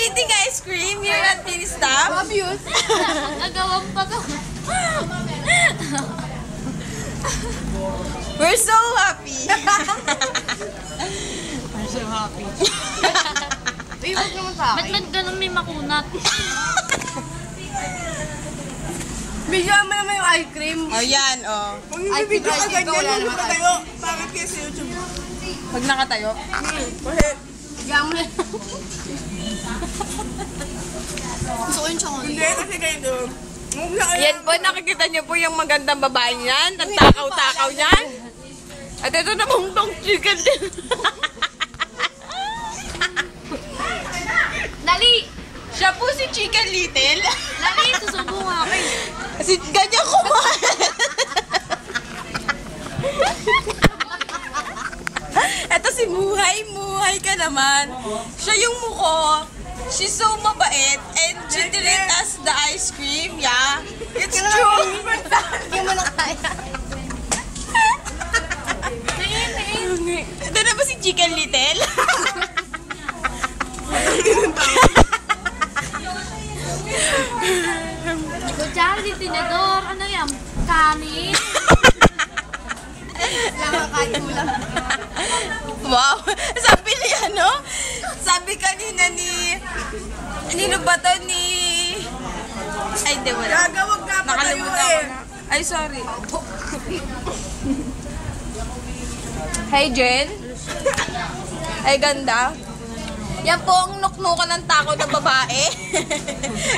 eating ice cream here at Ministop. Obvious. Nagawang pa to. We're so happy. I'm so happy. Iwag naman sa Ba't akin. ganun may makunat? Bigyan mo naman yung ice cream. Oh, yan, oh. Kung hindi video ka ganyan, hindi pa tayo. Bakit kaya sa YouTube? Pag nakatayo. Bakit? Bigyan mo na. Gusto ko yung chocolate. Hindi, kasi ganito. Yan po, nakikita niyo po yung magandang babae niyan. Ang takaw-takaw niyan. At ito namang tong chicken. Dali! Siya po si Chicken Little. Dali! Susubo nga ako eh. Kasi ganyan kumain. Ito si Muhay. Muhay ka naman. Siya yung muko. She's so mabait and she treat us the ice cream, yeah. It's true. Hindi mo na kaya. Ito na ba si Chicken Little? Kutsara di tinador. Ano yan? Kanin? Nakakain mo lang. Wow. Sabi ni ano? Sabi kanina ni... Nino ba to? Ni... Ay, di wala. Gagawag ka pa tayo Nakalimutan ko eh. na. Ay, sorry. Hey, Jen. Ay, ganda. Yan po ang nuknukan ng tako ng babae.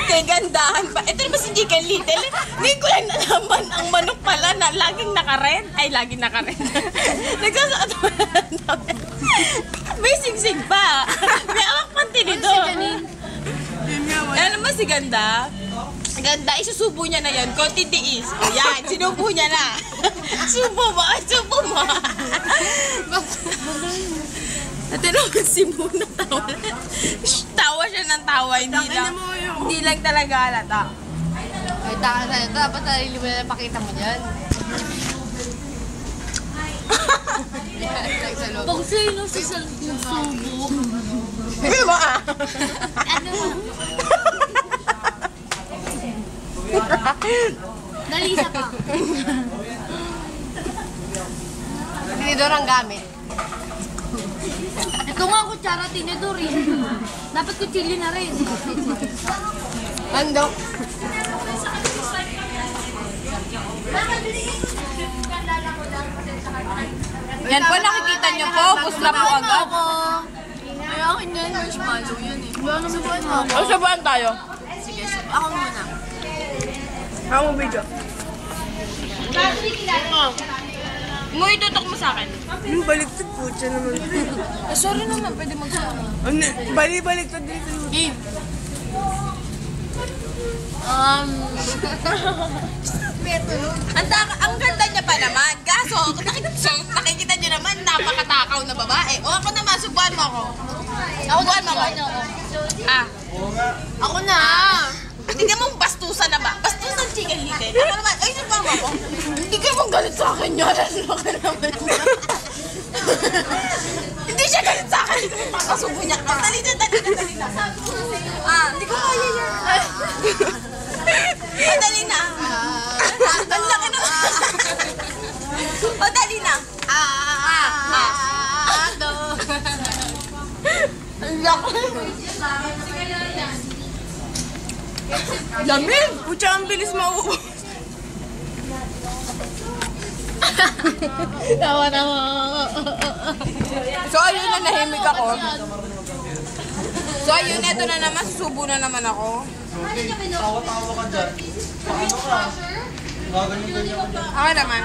Kay gandahan pa. Ito naman si Chicken Little. Hindi ko lang nalaman ang manok pala na laging naka-red. Ay, laging naka-red. Nagsasuot mo na. May singsing pa. May awak pang tinidor. Ano naman si Ganda? Ganda, isusubo niya na yan. Konti tiis. O yan, sinubo niya na. Subo mo, subo mo. At naman si Muna tawa. Tawa siya ng tawa, hindi lang talaga halata. Ay, taka na ito. Dapat sarili mo na pakita mo dyan. Yan, sa loob. Pag sino sa subo. Hindi mo ah. Ano? Dali isa pa. Tinidor ang gamit. Ito nga kutsara tinidor eh. Dapat kutsilyo na rin. Andok. Yan po, nakikita niyo po. Ubus na po agad. Ay, akin yan. Marshmallow yan eh. Wala naman po ako. O, sabahan tayo. Sige, ako muna. Ako video. Mo itutok mo sa akin. Yung baliktad po siya naman. Sorry naman, pwede magsama. Ano, baliktad dito. Game. Ang ganda niya pa naman. Kaso, nakikita niyo naman, napakatakaw na babae. O ako naman, subuan mo ako. Subuan mo ako. Ah. Ako na. Tingnan mo, bastusan na ba? Bastusan Chicken Little. Ako naman, ay, subuan mo ako. Hindi ka mong galit sa akin yun. Ano ka naman? Hindi siya galit sa akin. Hindi ko makasubo niya. Oh, dali na. Ah, hindi ko kaya yan. Oh, dali na. Ang laki na. Oh, dali na. Ang laki. Lamig! Pucha, ang bilis mauubos. Tawa na mo. So, ayun na, nahimik ako. So, ayun, eto na naman. Susubo na naman ako. Tawa-tawa ka dyan. Paano ka? Gaganyan-ganyan ka dyan. Ako naman.